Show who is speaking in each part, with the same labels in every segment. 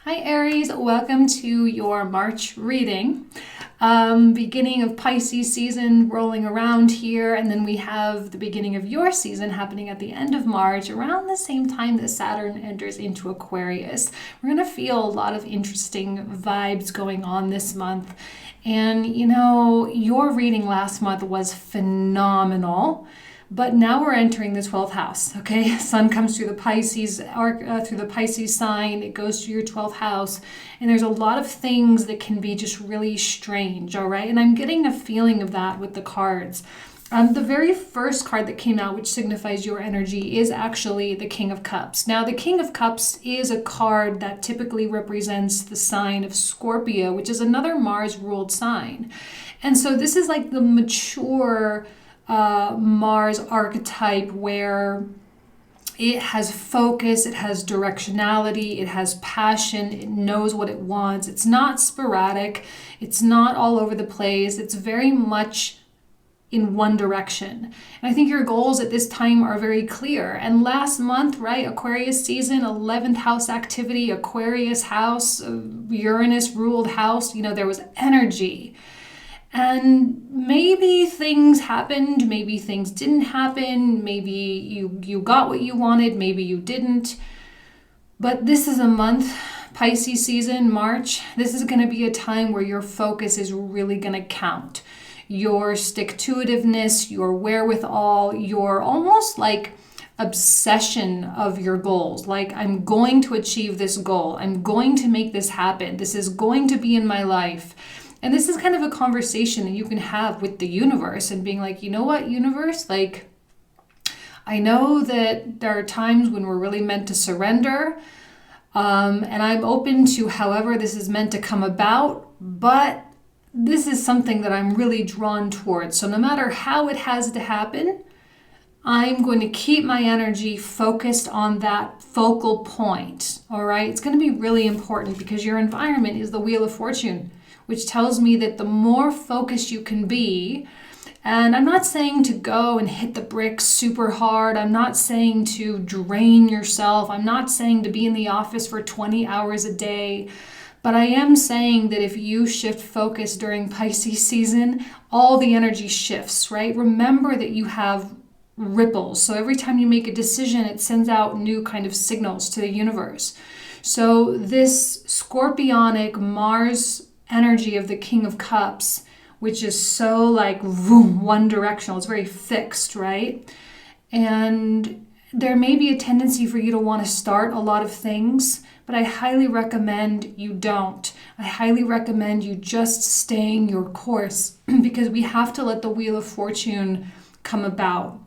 Speaker 1: Hi Aries, welcome to your March reading. Beginning of Pisces season rolling around here, and then we have the beginning of your season happening at the end of March, around the same time that Saturn enters into Aquarius. We're going to feel a lot of interesting vibes going on this month. And you know, your reading last month was phenomenal. But now we're entering the 12th house, okay? Sun comes through the Pisces through the Pisces sign. It goes to your 12th house. And there's a lot of things that can be just really strange, all right? And I'm getting a feeling of that with the cards. The very first card that came out, which signifies your energy, is actually the King of Cups. Now, the King of Cups is a card that typically represents the sign of Scorpio, which is another Mars-ruled sign. And so this is like the mature Mars archetype where it has focus, it has directionality, it has passion, it knows what it wants. It's not sporadic, it's not all over the place, it's very much in one direction. And I think your goals at this time are very clear. And last month, right, Aquarius season, 11th house activity, Aquarius house, Uranus ruled house, there was energy. And maybe things happened, maybe things didn't happen, maybe you got what you wanted, maybe you didn't. But this is a month, Pisces season, March, this is going to be a time where your focus is really going to count. Your stick-to-itiveness, your wherewithal, your almost like obsession of your goals. Like, I'm going to achieve this goal. I'm going to make this happen. This is going to be in my life. And this is kind of a conversation that you can have with the universe and being like, you know what, universe? Like, I know that there are times when we're really meant to surrender. And I'm open to however this is meant to come about. But this is something that I'm really drawn towards. So no matter how it has to happen, I'm going to keep my energy focused on that focal point. All right? It's going to be really important because your environment is the Wheel of Fortune, which tells me that the more focused you can be, and I'm not saying to go and hit the bricks super hard. I'm not saying to drain yourself. I'm not saying to be in the office for 20 hours a day. But I am saying that if you shift focus during Pisces season, all the energy shifts, right? Remember that you have ripples. So every time you make a decision, it sends out new kind of signals to the universe. So this scorpionic Mars energy of the King of Cups, which is so like vroom, one directional, it's very fixed, right? And there may be a tendency for you to want to start a lot of things, but I highly recommend you don't. I highly recommend you just staying your course because we have to let the Wheel of Fortune come about.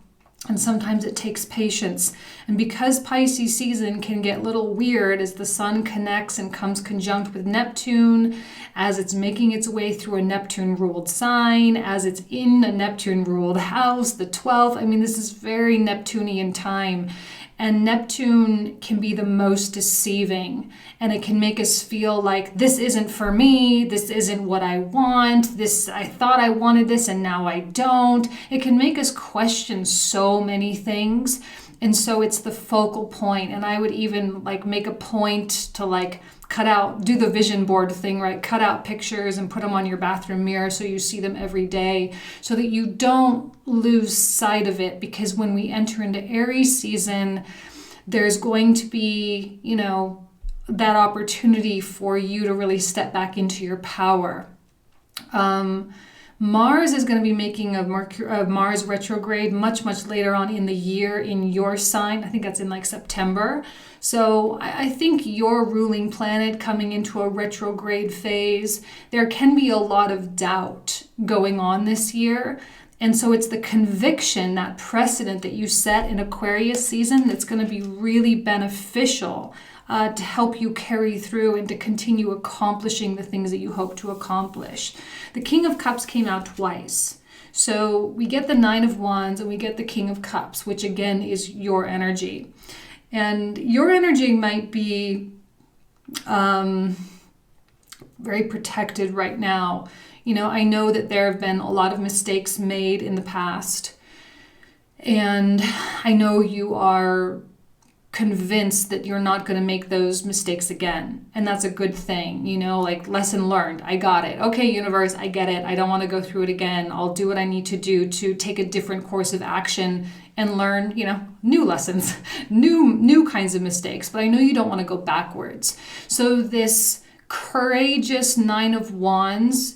Speaker 1: And sometimes it takes patience. And because Pisces season can get a little weird as the sun connects and comes conjunct with Neptune, as it's making its way through a Neptune-ruled sign, as it's in a Neptune-ruled house, the 12th. I mean, this is very Neptunian time. And Neptune can be the most deceiving. And it can make us feel like this isn't for me, this isn't what I want, I thought I wanted this and now I don't. It can make us question so many things. And so it's the focal point. And I would even like make a point to like do the vision board thing, right? Cut out pictures and put them on your bathroom mirror so you see them every day so that you don't lose sight of it. Because when we enter into Aries season, there's going to be, that opportunity for you to really step back into your power. Mars is going to be making a Mars retrograde much, much later on in the year in your sign. I think that's in like September. So I think your ruling planet coming into a retrograde phase, there can be a lot of doubt going on this year. And so it's the conviction, that precedent that you set in Aquarius season that's going to be really beneficial to help you carry through and to continue accomplishing the things that you hope to accomplish. The King of Cups came out twice. So we get the Nine of Wands and we get the King of Cups, which again is your energy. And your energy might be very protected right now. I know that there have been a lot of mistakes made in the past. And I know you are convinced that you're not going to make those mistakes again. And that's a good thing, you know, like lesson learned. I got it. Okay, universe, I get it. I don't want to go through it again. I'll do what I need to do to take a different course of action and learn, you know, new lessons, new kinds of mistakes. But I know you don't want to go backwards. So this courageous Nine of Wands,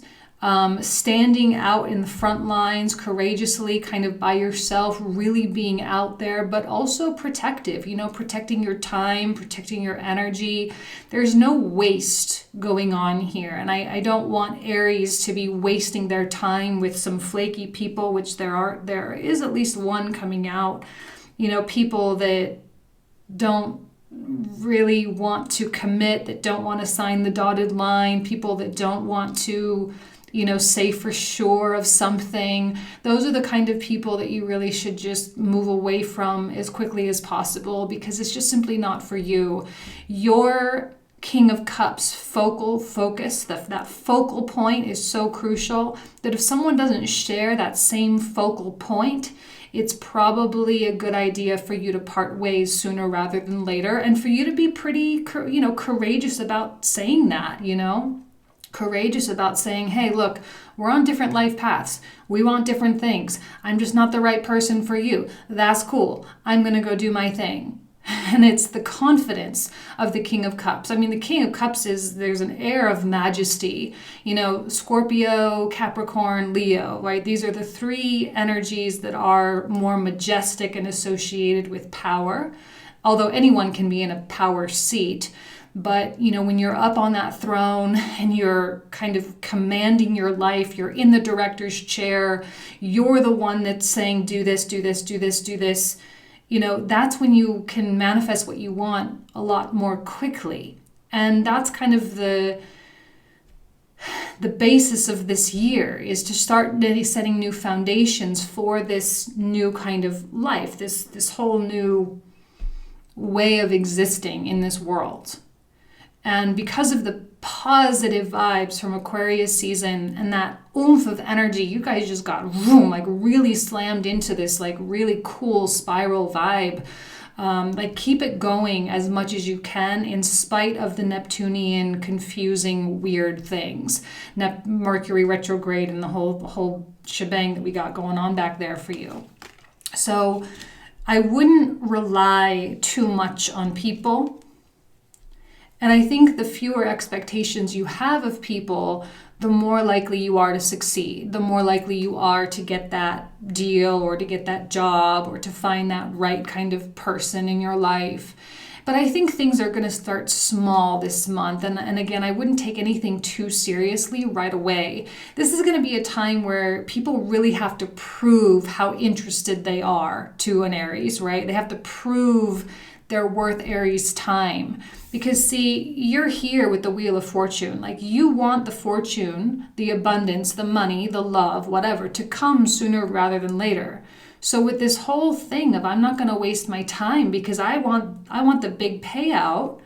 Speaker 1: standing out in the front lines courageously, kind of by yourself, really being out there, but also protective, you know, protecting your time, protecting your energy. There's no waste going on here. And I don't want Aries to be wasting their time with some flaky people, which there is at least one coming out, you know, people that don't really want to commit, that don't want to sign the dotted line, people that don't want to, you know, say for sure of something. Those are the kind of people that you really should just move away from as quickly as possible, because it's just simply not for you. Your King of Cups focus, that focal point is so crucial that if someone doesn't share that same focal point, it's probably a good idea for you to part ways sooner rather than later, and for you to be pretty, you know, courageous about saying that, you know. Courageous about saying, hey, look, we're on different life paths. We want different things. I'm just not the right person for you. That's cool. I'm going to go do my thing. And it's the confidence of the King of Cups. I mean, the King of Cups there's an air of majesty, you know, Scorpio, Capricorn, Leo, right? These are the three energies that are more majestic and associated with power, although anyone can be in a power seat. But, you know, when you're up on that throne and you're kind of commanding your life, you're in the director's chair, you're the one that's saying, do this, do this, do this, do this. You know, that's when you can manifest what you want a lot more quickly. And that's kind of the basis of this year, is to start really setting new foundations for this new kind of life, this whole new way of existing in this world. And because of the positive vibes from Aquarius season and that oomph of energy, you guys just got like really slammed into this like really cool spiral vibe. Like keep it going as much as you can in spite of the Neptunian confusing weird things. Mercury Retrograde and the whole shebang that we got going on back there for you. So I wouldn't rely too much on people. And I think the fewer expectations you have of people, the more likely you are to succeed, the more likely you are to get that deal or to get that job or to find that right kind of person in your life. But I think things are going to start small this month. And again, I wouldn't take anything too seriously right away. This is going to be a time where people really have to prove how interested they are to an Aries, right? They have to prove they're worth Aries' time. Because see, you're here with the Wheel of Fortune. Like you want the fortune, the abundance, the money, the love, whatever, to come sooner rather than later. So with this whole thing of I'm not going to waste my time because I want the big payout,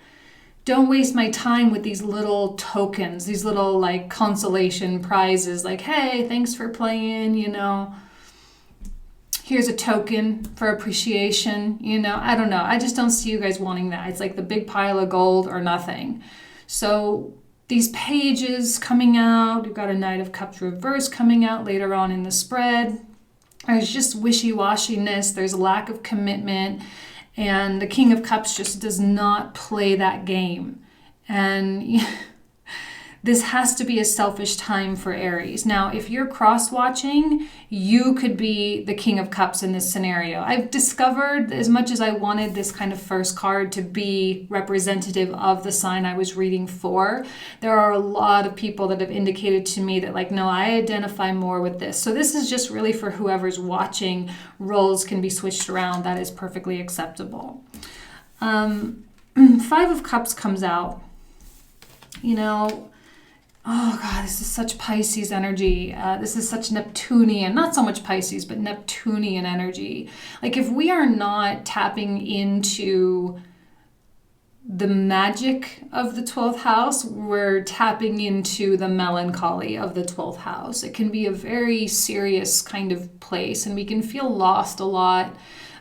Speaker 1: don't waste my time with these little tokens, these little like consolation prizes, like, hey, thanks for playing, you know. Here's a token for appreciation, you know, I don't know. I just don't see you guys wanting that. It's like the big pile of gold or nothing. So these pages coming out, you've got a Knight of Cups reverse coming out later on in the spread. There's just wishy-washiness. There's a lack of commitment. And the King of Cups just does not play that game. And this has to be a selfish time for Aries. Now, if you're cross-watching, you could be the King of Cups in this scenario. I've discovered, as much as I wanted this kind of first card to be representative of the sign I was reading for, there are a lot of people that have indicated to me that like, no, I identify more with this. So this is just really for whoever's watching. Roles can be switched around. That is perfectly acceptable. Five of Cups comes out. You know, oh God, this is such Pisces energy. This is such Neptunian, not so much Pisces, but Neptunian energy. Like if we are not tapping into the magic of the 12th house, we're tapping into the melancholy of the 12th house. It can be a very serious kind of place and we can feel lost a lot.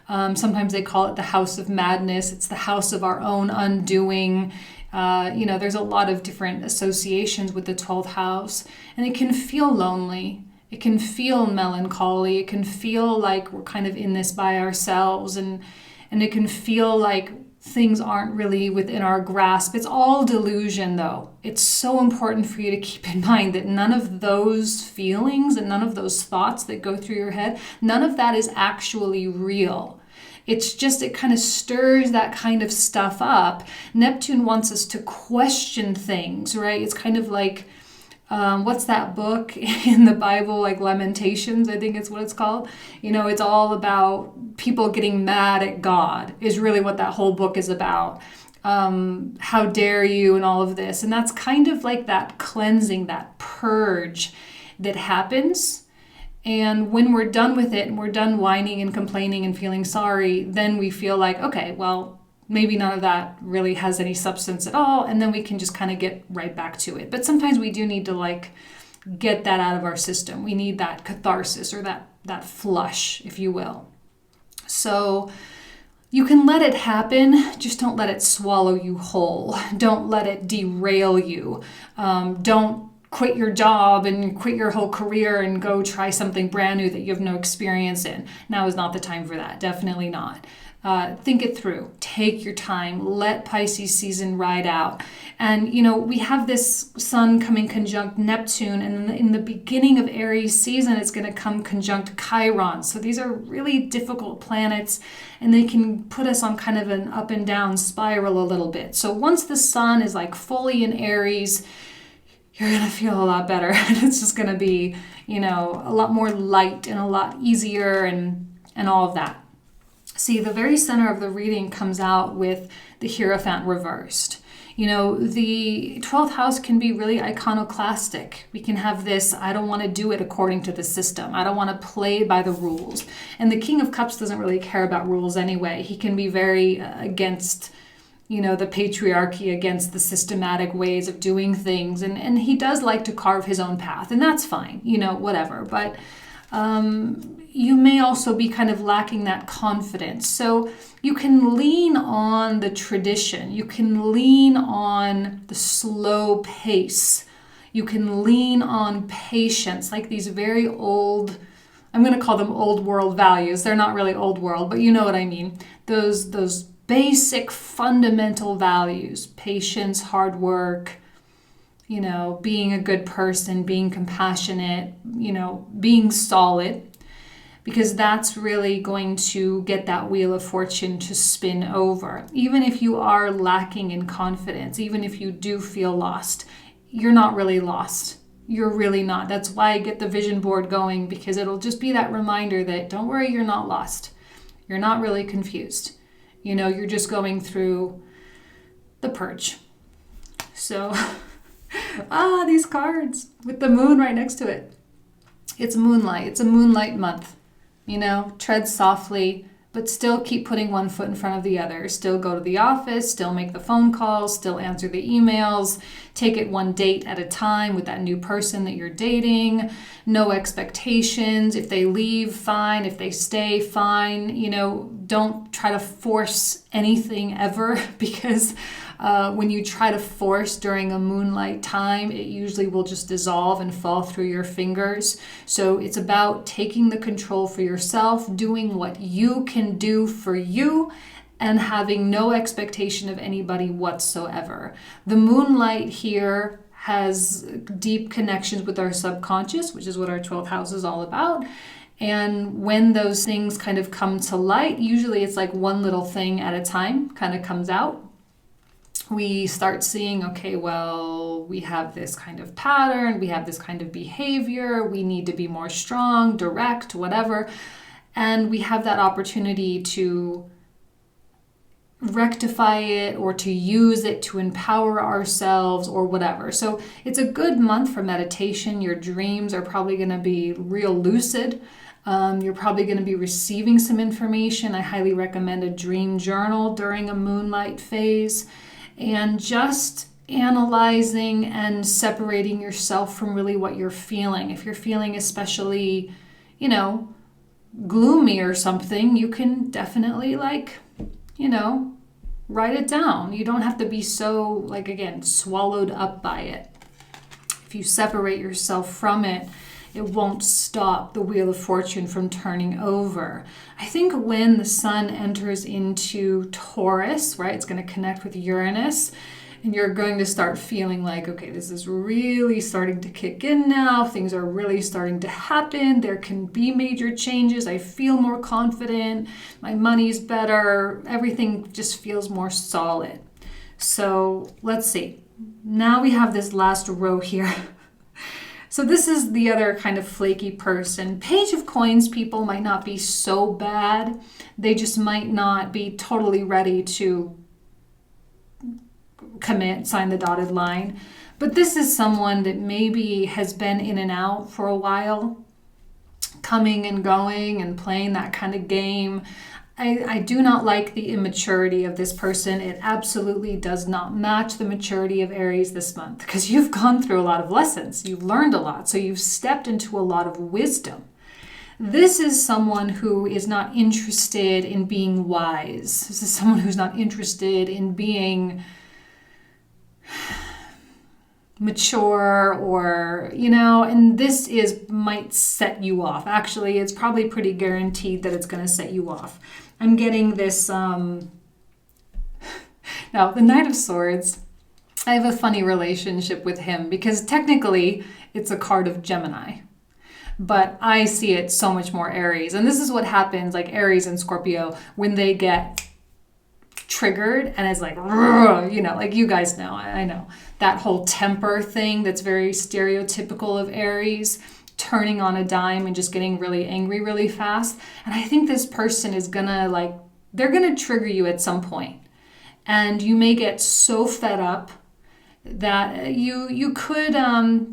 Speaker 1: Sometimes they call it the house of madness. It's the house of our own undoing. There's a lot of different associations with the 12th house, and it can feel lonely. It can feel melancholy. It can feel like we're kind of in this by ourselves, and it can feel like things aren't really within our grasp. It's all delusion, though. It's so important for you to keep in mind that none of those feelings and none of those thoughts that go through your head, none of that is actually real. It's just, it kind of stirs that kind of stuff up. Neptune wants us to question things, right? It's kind of like, what's that book in the Bible, like Lamentations, I think it's what it's called. It's all about people getting mad at God is really what that whole book is about. How dare you and all of this. And that's kind of like that cleansing, that purge that happens. And when we're done with it and we're done whining and complaining and feeling sorry, then we feel like, okay, well, maybe none of that really has any substance at all. And then we can just kind of get right back to it. But sometimes we do need to get that out of our system. We need that catharsis or that flush, if you will. So you can let it happen, just don't let it swallow you whole. Don't let it derail you. Don't quit your job and quit your whole career and go try something brand new that you have no experience in. Now is not the time for that. Definitely not. Think it through. Take your time. Let Pisces season ride out. And, we have this sun coming conjunct Neptune, and in the beginning of Aries season, it's going to come conjunct Chiron. So these are really difficult planets, and they can put us on kind of an up and down spiral a little bit. So once the sun is fully in Aries, you're going to feel a lot better. And it's just going to be, a lot more light and a lot easier and all of that. See, the very center of the reading comes out with the Hierophant reversed. The 12th house can be really iconoclastic. We can have this, I don't want to do it according to the system. I don't want to play by the rules. And the King of Cups doesn't really care about rules anyway. He can be very against the patriarchy, against the systematic ways of doing things. And he does like to carve his own path, and that's fine, whatever. But you may also be kind of lacking that confidence. So you can lean on the tradition. You can lean on the slow pace. You can lean on patience, like these very old, I'm going to call them old world values. They're not really old world, but you know what I mean. Those basic fundamental values, patience, hard work, being a good person, being compassionate, being solid, because that's really going to get that wheel of fortune to spin over. Even if you are lacking in confidence, even if you do feel lost, you're not really lost. You're really not. That's why I get the vision board going, because it'll just be that reminder that don't worry, you're not lost. You're not really confused. You're just going through the purge. So, these cards with the moon right next to it. It's moonlight. It's a moonlight month. Tread softly, but still keep putting one foot in front of the other. Still go to the office, still make the phone calls, still answer the emails. Take it one date at a time with that new person that you're dating. No expectations. If they leave, fine. If they stay, fine. Don't try to force anything ever, because when you try to force during a moonlight time, it usually will just dissolve and fall through your fingers. So it's about taking the control for yourself, doing what you can do for you, and having no expectation of anybody whatsoever. The moonlight here has deep connections with our subconscious, which is what our 12th house is all about. And when those things kind of come to light, usually it's like one little thing at a time kind of comes out. We start seeing, okay, well, we have this kind of pattern, we have this kind of behavior, we need to be more strong, direct, whatever. And we have that opportunity to rectify it or to use it to empower ourselves or whatever. So it's a good month for meditation. Your dreams are probably going to be real lucid. You're probably going to be receiving some information. I highly recommend a dream journal during a moonlight phase, and just analyzing and separating yourself from really what you're feeling. If you're feeling especially, gloomy or something, you can definitely like, write it down. You don't have to be so, like, again, swallowed up by it. If you separate yourself from it, it won't stop the Wheel of Fortune from turning over. I think when the sun enters into Taurus, right, it's going to connect with Uranus, and you're going to start feeling like, okay, this is really starting to kick in now. Things are really starting to happen. There can be major changes. I feel more confident. My money's better. Everything just feels more solid. So let's see. Now we have this last row here. So this is the other kind of flaky person. Page of Coins people might not be so bad. They just might not be totally ready to commit, sign the dotted line. But this is someone that maybe has been in and out for a while, coming and going and playing that kind of game. I do not like the immaturity of this person. It absolutely does not match the maturity of Aries this month, because you've gone through a lot of lessons. You've learned a lot. So you've stepped into a lot of wisdom. This is someone who is not interested in being wise. This is someone who's not interested in being mature, or and this might set you off. Actually, it's probably pretty guaranteed that it's going to set you off. I'm getting this now, the Knight of Swords, I have a funny relationship with him because technically it's a card of Gemini, but I see it so much more Aries. And this is what happens, like Aries and Scorpio, when they get triggered, and it's like, like you guys know, I know that whole temper thing that's very stereotypical of Aries, turning on a dime and just getting really angry really fast. And I think this person is gonna they're gonna trigger you at some point, and you may get so fed up that you could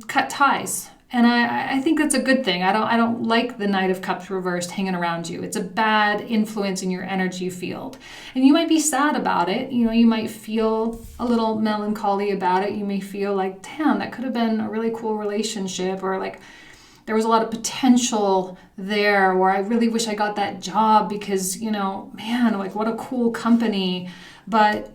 Speaker 1: cut ties. And I think that's a good thing. I don't like the Knight of Cups reversed hanging around you. It's a bad influence in your energy field. And you might be sad about it. You might feel a little melancholy about it. You may feel like, damn, that could have been a really cool relationship, or like there was a lot of potential there, or I really wish I got that job because, man, like what a cool company. But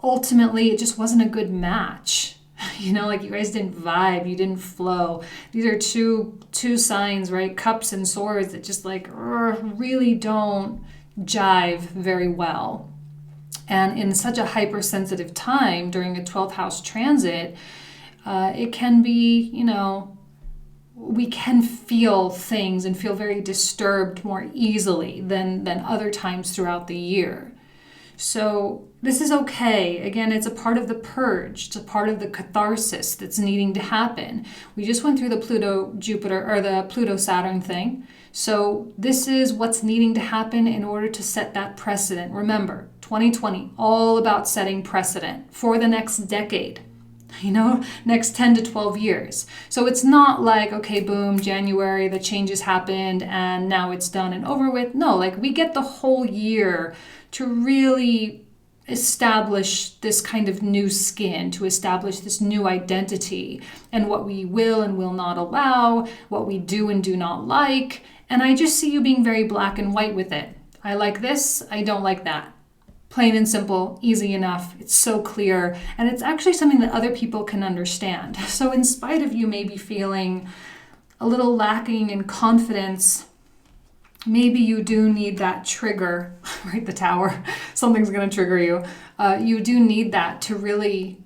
Speaker 1: ultimately, it just wasn't a good match. Like you guys didn't vibe, you didn't flow. These are two signs, right? Cups and Swords that just really don't jive very well. And in such a hypersensitive time during a 12th house transit, it can be, we can feel things and feel very disturbed more easily than other times throughout the year. So this is okay. Again, it's a part of the purge. It's a part of the catharsis that's needing to happen. We just went through the Pluto-Jupiter, or the Pluto-Saturn thing. So this is what's needing to happen in order to set that precedent. Remember, 2020, all about setting precedent for the next decade. Next 10 to 12 years. So it's not like, okay, boom, January, the changes happened and now it's done and over with. No, we get the whole year to really establish this kind of new skin, to establish this new identity, and what we will and will not allow, what we do and do not like. And I just see you being very black and white with it. I like this, I don't like that. Plain and simple, easy enough. It's so clear. And it's actually something that other people can understand. So in spite of you maybe feeling a little lacking in confidence, maybe you do need that trigger, right? The Tower, something's going to trigger you. You do need that to really,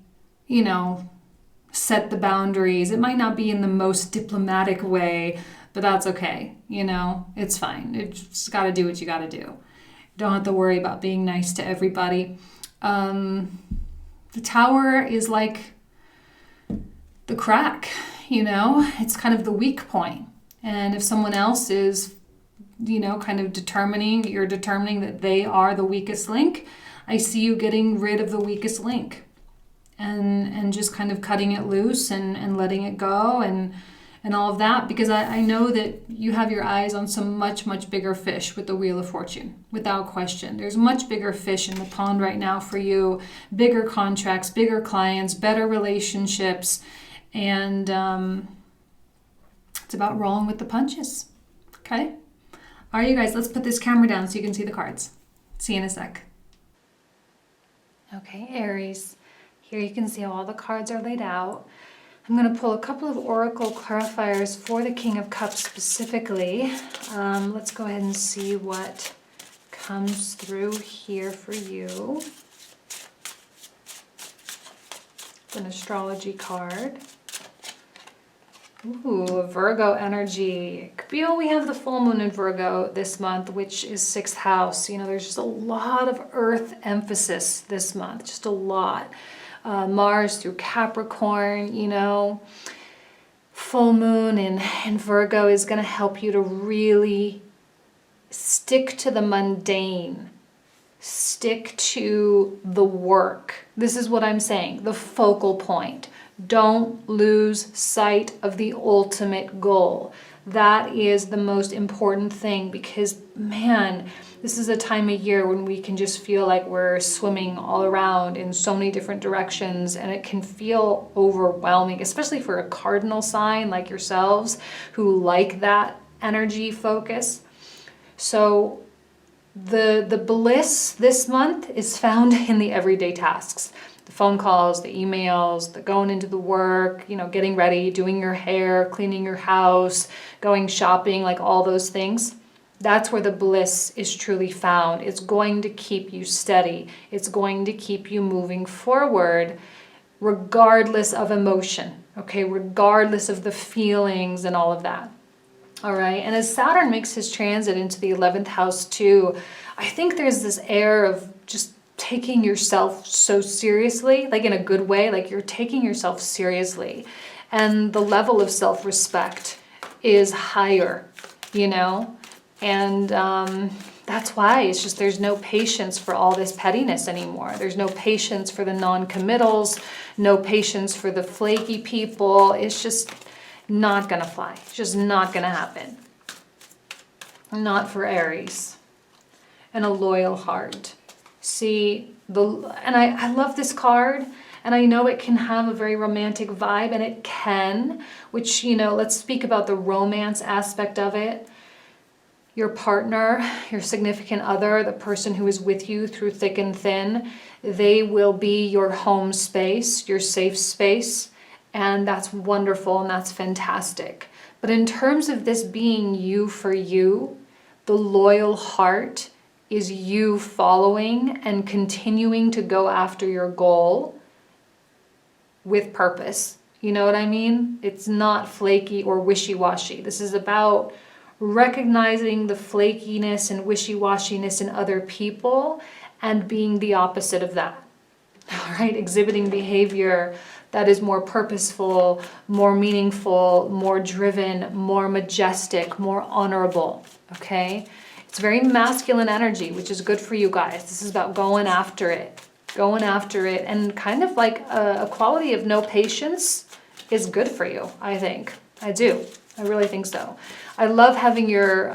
Speaker 1: set the boundaries. It might not be in the most diplomatic way, but that's okay. It's fine. You just got to do what you got to do. Don't have to worry about being nice to everybody. The Tower is like the crack, it's kind of the weak point. And if someone else is, kind of you're determining that they are the weakest link, I see you getting rid of the weakest link and just kind of cutting it loose and letting it go and all of that, because I know that you have your eyes on some much, much bigger fish with the Wheel of Fortune, without question. There's much bigger fish in the pond right now for you, bigger contracts, bigger clients, better relationships, and it's about rolling with the punches, okay? All right, you guys, let's put this camera down so you can see the cards. See you in a sec. Okay, Aries. Here you can see how all the cards are laid out. I'm going to pull a couple of oracle clarifiers for the King of Cups specifically. Let's go ahead and see what comes through here for you. An astrology card. Ooh, Virgo energy. We have the full moon in Virgo this month, which is 6th house. You know, there's just a lot of earth emphasis this month, just a lot. Mars through Capricorn, you know. Full moon in Virgo is going to help you to really stick to the mundane. Stick to the work. This is what I'm saying, the focal point. Don't lose sight of the ultimate goal. That is the most important thing because, man, this is a time of year when we can just feel like we're swimming all around in so many different directions, and it can feel overwhelming, especially for a cardinal sign like yourselves who like that energy focus. So the bliss this month is found in the everyday tasks. The phone calls, the emails, the going into the work, you know, getting ready, doing your hair, cleaning your house, going shopping, like all those things. That's where the bliss is truly found. It's going to keep you steady. It's going to keep you moving forward regardless of emotion, okay? Regardless of the feelings and all of that. All right, and as Saturn makes his transit into the 11th house too, I think there's this air of just taking yourself so seriously, like in a good way, like you're taking yourself seriously. And the level of self-respect is higher, you know? And that's why it's just there's no patience for all this pettiness anymore. There's no patience for the non-committals, no patience for the flaky people. It's just not gonna fly. It's just not gonna happen. Not for Aries. And a loyal heart. See, I love this card, and I know it can have a very romantic vibe, and it can, which, you know, let's speak about the romance aspect of it. Your partner, your significant other, the person who is with you through thick and thin, they will be your home space, your safe space. And that's wonderful and that's fantastic. But in terms of this being you for you, the loyal heart is you following and continuing to go after your goal with purpose. You know what I mean? It's not flaky or wishy-washy. This is about recognizing the flakiness and wishy-washiness in other people and being the opposite of that. All right, exhibiting behavior that is more purposeful, more meaningful, more driven, more majestic, more honorable, okay? It's very masculine energy, which is good for you guys. This is about going after it, and kind of like a quality of no patience is good for you, I think. I do. I really think so. I love having your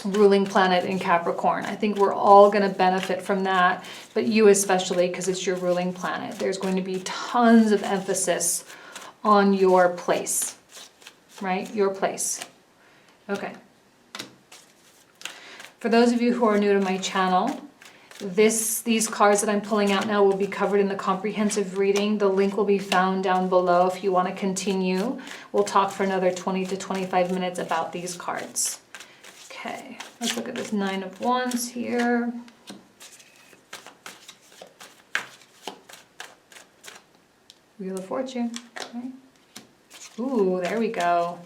Speaker 1: ruling planet in Capricorn. I think we're all going to benefit from that, but you especially because it's your ruling planet. There's going to be tons of emphasis on your place, right? Your place. Okay. For those of you who are new to my channel, these cards that I'm pulling out now will be covered in the comprehensive reading. The link will be found down below if you want to continue. We'll talk for another 20 to 25 minutes about these cards. Okay, let's look at this 9 of Wands here. Wheel of Fortune. Okay. Ooh, there we go.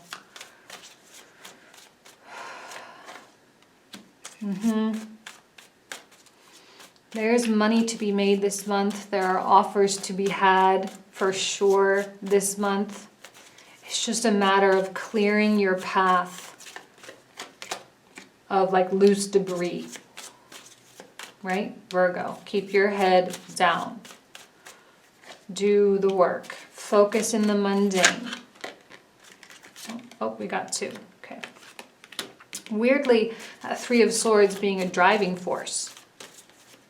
Speaker 1: There's money to be made this month. There are offers to be had for sure this month. It's just a matter of clearing your path of like loose debris, right? Virgo, keep your head down. Do the work. Focus in the mundane. Oh, we got 2. Okay. Weirdly, 3 of Swords being a driving force,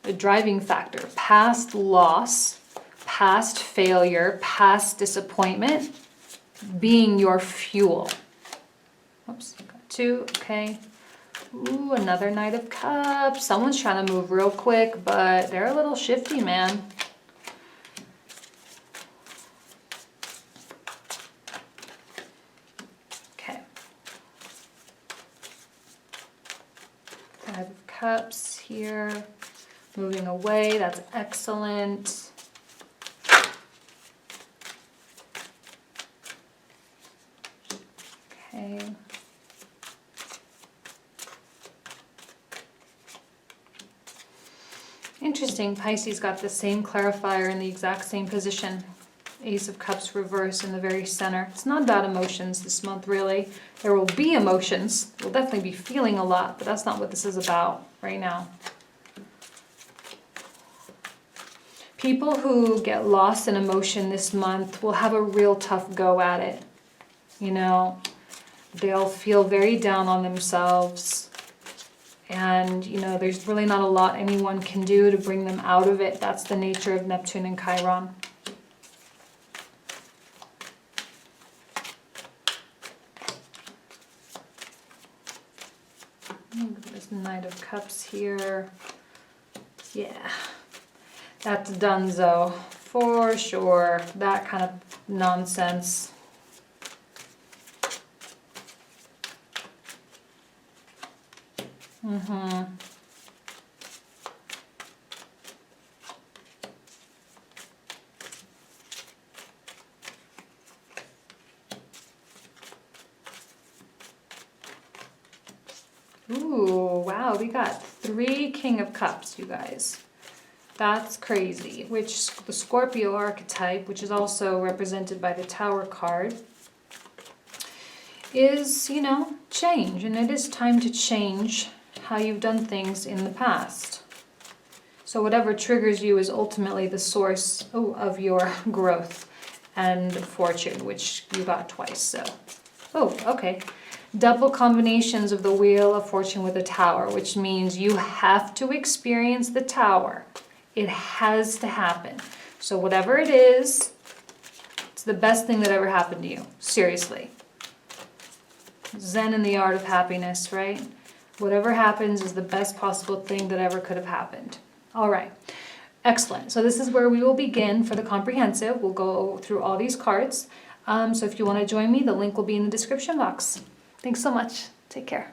Speaker 1: a driving factor. Past loss, past failure, past disappointment being your fuel. Oops, got 2, okay. Ooh, another Knight of Cups. Someone's trying to move real quick, but they're a little shifty, man. Okay. Five of Cups here. Moving away, that's excellent. Okay. Interesting, Pisces got the same clarifier in the exact same position. Ace of Cups reverse in the very center. It's not about emotions this month, really. There will be emotions. We'll definitely be feeling a lot, but that's not what this is about right now. People who get lost in emotion this month will have a real tough go at it. You know, they'll feel very down on themselves. And, you know, there's really not a lot anyone can do to bring them out of it. That's the nature of Neptune and Chiron. There's Knight of Cups here. Yeah. That's donezo, for sure. That kind of nonsense. Ooh, wow, we got 3 King of Cups, you guys. That's crazy. Which the Scorpio archetype, which is also represented by the Tower card, is, you know, change. And it is time to change how you've done things in the past. So whatever triggers you is ultimately the source of your growth and fortune, which you got twice. So, okay. Double combinations of the Wheel of Fortune with the Tower, which means you have to experience the Tower. It has to happen. So whatever it is, it's the best thing that ever happened to you. Seriously. Zen in the art of happiness, right? Whatever happens is the best possible thing that ever could have happened. All right. Excellent. So this is where we will begin for the comprehensive. We'll go through all these cards. So if you want to join me, the link will be in the description box. Thanks so much. Take care.